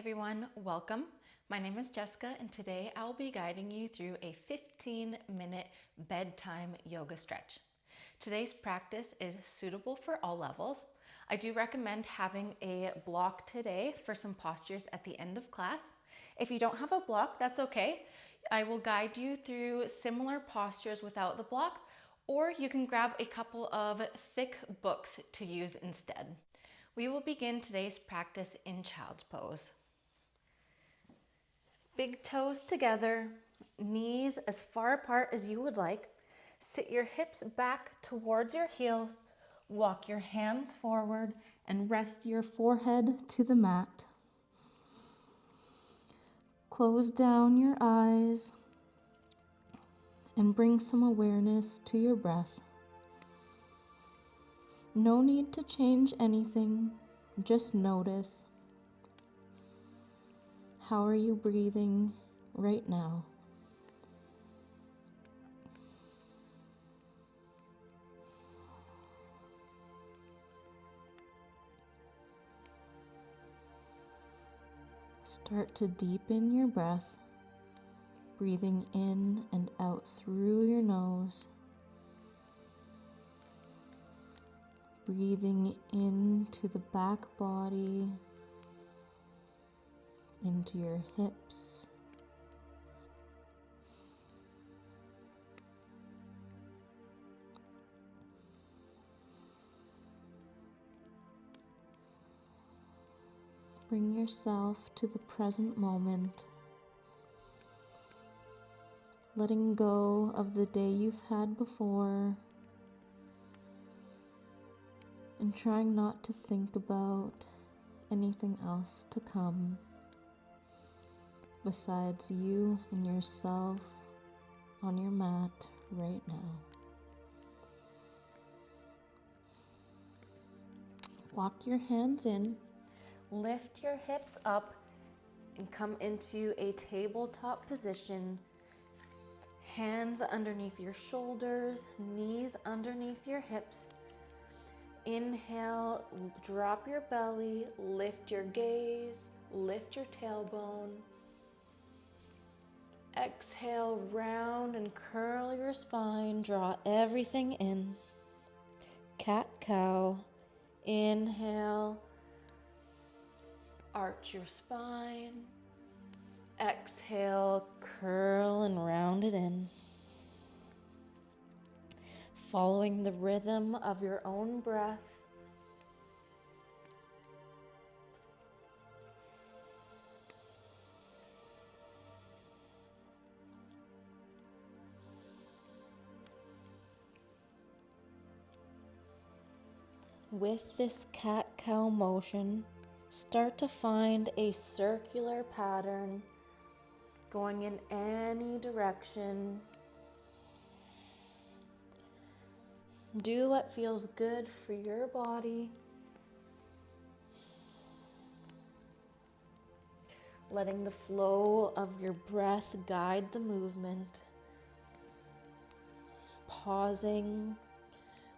everyone, welcome. My name is Jessica and today I'll be guiding you through a 15-minute bedtime yoga stretch. Today's practice is suitable for all levels. I do recommend having a block today for some postures at the end of class. If you don't have a block, that's okay. I will guide you through similar postures without the block, or you can grab a couple of thick books to use instead. We will begin today's practice in child's pose. Big toes together, knees as far apart as you would like. Sit your hips back towards your heels. Walk your hands forward and rest your forehead to the mat. Close down your eyes and bring some awareness to your breath. No need to change anything, just notice. How are you breathing right now? Start to deepen your breath, breathing in and out through your nose. Breathing into the back body, into your hips. Bring yourself to the present moment, letting go of the day you've had before, and trying not to think about anything else to come besides you and yourself on your mat right now. Walk your hands in, lift your hips up, and come into a tabletop position. Hands underneath your shoulders, knees underneath your hips. Inhale, drop your belly, lift your gaze, lift your tailbone. Exhale, round and curl your spine, draw everything in. Cat-cow, inhale, arch your spine. Exhale, curl and round it in. Following the rhythm of your own breath. With this cat-cow motion, start to find a circular pattern going in any direction. Do what feels good for your body. Letting the flow of your breath guide the movement. Pausing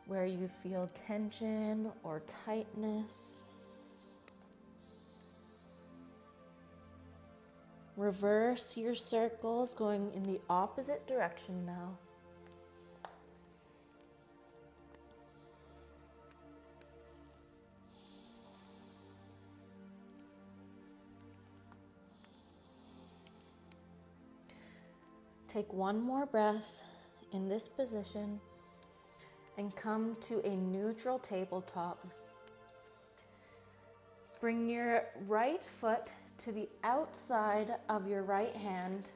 where you feel tension or tightness. Reverse your circles, going in the opposite direction now. Take one more breath in this position and come to a neutral tabletop. Bring your right foot to the outside of your right hand.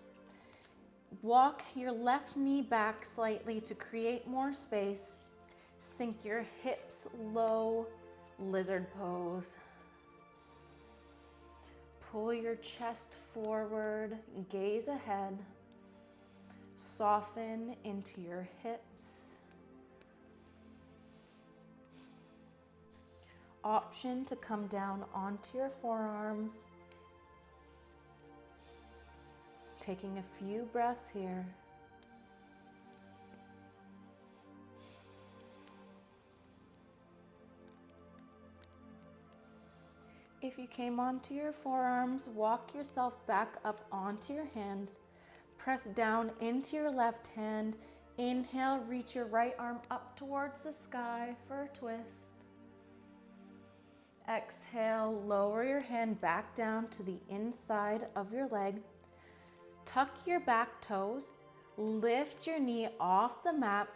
Walk your left knee back slightly to create more space. Sink your hips low, lizard pose. Pull your chest forward, gaze ahead. Soften into your hips. Option to come down onto your forearms. Taking a few breaths here. If you came onto your forearms, walk yourself back up onto your hands. Press down into your left hand. Inhale, reach your right arm up towards the sky for a twist. Exhale, lower your hand back down to the inside of your leg. Tuck your back toes, lift your knee off the mat,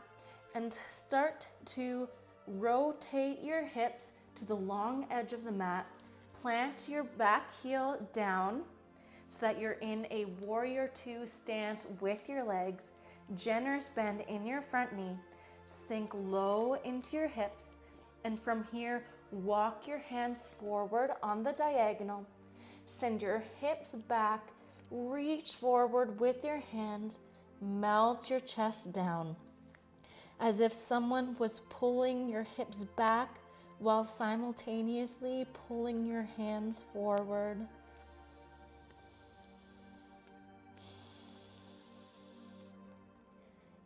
and start to rotate your hips to the long edge of the mat. Plant your back heel down so that you're in a warrior two stance with your legs. Generous bend in your front knee. Sink low into your hips. And from here, walk your hands forward on the diagonal. Send your hips back. Reach forward with your hands. Melt your chest down. As if someone was pulling your hips back while simultaneously pulling your hands forward.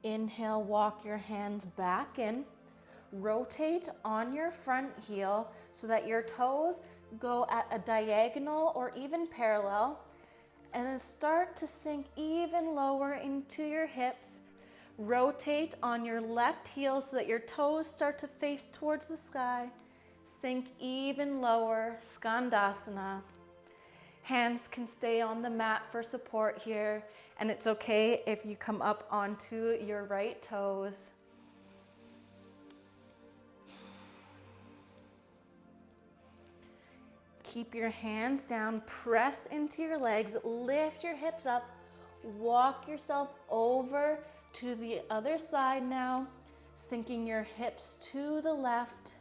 Inhale, walk your hands back in. Rotate on your front heel so that your toes go at a diagonal or even parallel. And then start to sink even lower into your hips. Rotate on your left heel so that your toes start to face towards the sky. Sink even lower, Skandasana. Hands can stay on the mat for support here, and it's okay if you come up onto your right toes. Keep your hands down, press into your legs, lift your hips up, walk yourself over to the other side now, sinking your hips to the left,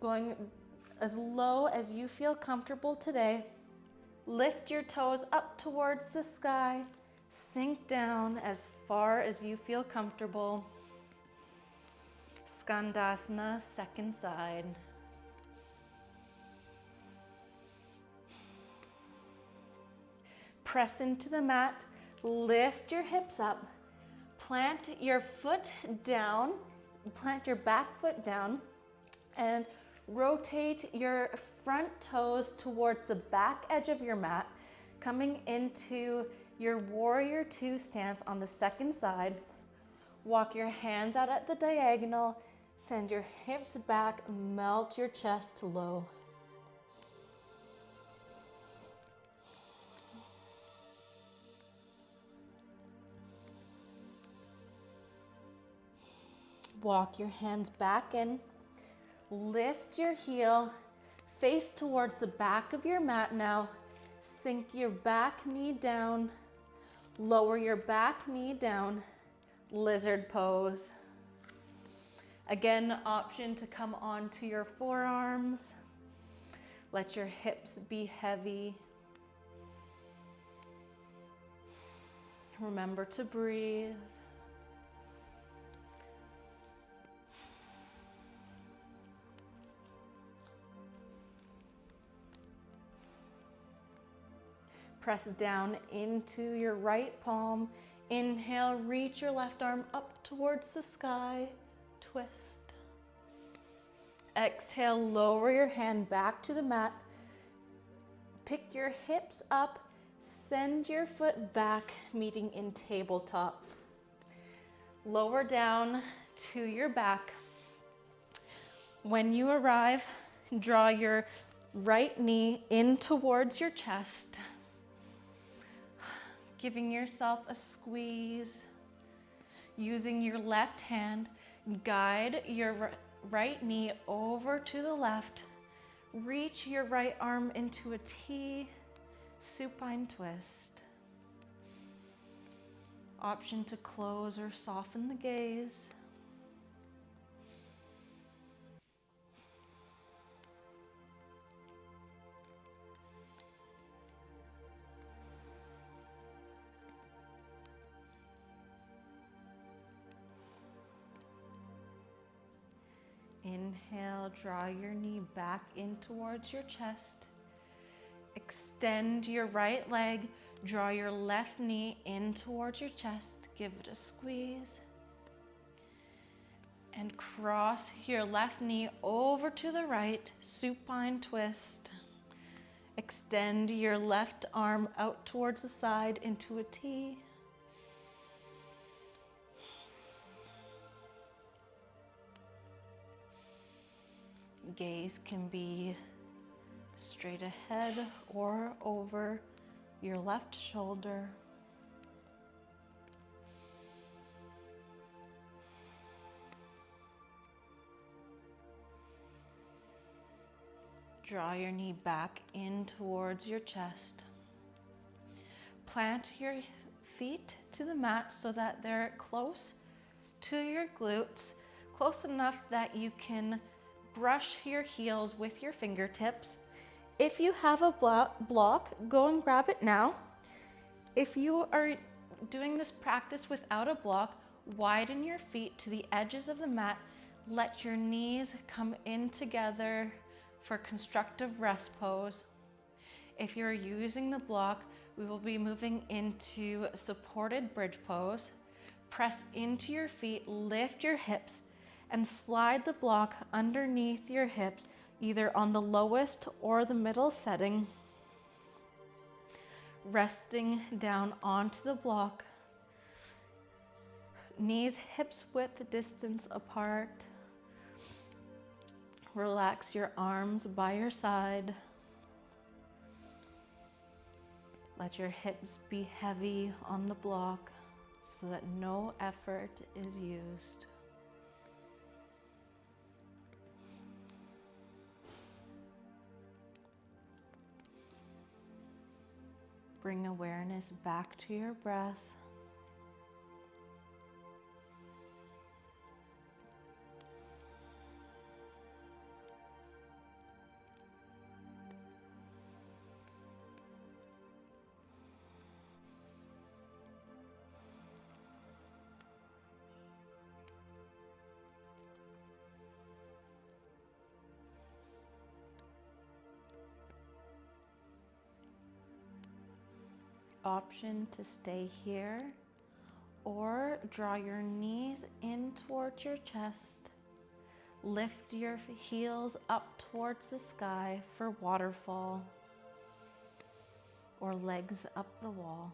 going as low as you feel comfortable today. Lift your toes up towards the sky, sink down as far as you feel comfortable. Skandasana, second side. Press into the mat, lift your hips up, plant your foot down, plant your back foot down, and rotate your front toes towards the back edge of your mat, coming into your warrior two stance on the second side. Walk your hands out at the diagonal, send your hips back, melt your chest low. Walk your hands back in, lift your heel, face towards the back of your mat now. Sink your back knee down, lower your back knee down, lizard pose. Again, option to come onto your forearms. Let your hips be heavy. Remember to breathe. Press down into your right palm. Inhale, reach your left arm up towards the sky. Twist. Exhale, lower your hand back to the mat. Pick your hips up. Send your foot back, meeting in tabletop. Lower down to your back. When you arrive, draw your right knee in towards your chest. Giving yourself a squeeze. Using your left hand, guide your right knee over to the left. Reach your right arm into a T, supine twist. Option to close or soften the gaze. Inhale, draw your knee back in towards your chest. Extend your right leg, draw your left knee in towards your chest. Give it a squeeze. And cross your left knee over to the right, supine twist. Extend your left arm out towards the side into a T. Gaze can be straight ahead or over your left shoulder. Draw your knee back in towards your chest. Plant your feet to the mat so that they're close to your glutes, close enough that you can brush your heels with your fingertips. If you have a block, go and grab it now. If you are doing this practice without a block, widen your feet to the edges of the mat. Let your knees come in together for constructive rest pose. If you're using the block, we will be moving into supported bridge pose. Press into your feet, lift your hips, and slide the block underneath your hips, either on the lowest or the middle setting. Resting down onto the block. Knees, hips width distance apart. Relax your arms by your side. Let your hips be heavy on the block so that no effort is used. Bring awareness back to your breath. Option to stay here or draw your knees in towards your chest. Lift your heels up towards the sky for waterfall or legs up the wall.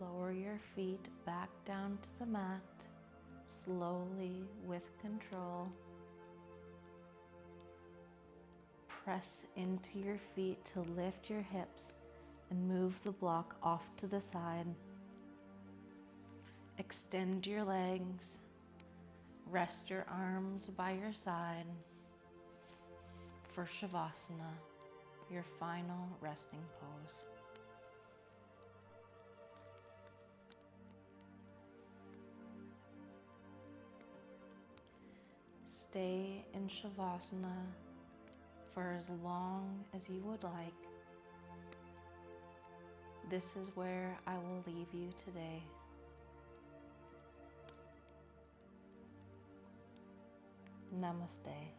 Lower your feet back down to the mat, slowly with control. Press into your feet to lift your hips and move the block off to the side. Extend your legs. Rest your arms by your side for Shavasana, your final resting pose. Stay in Shavasana for as long as you would like. This is where I will leave you today. Namaste.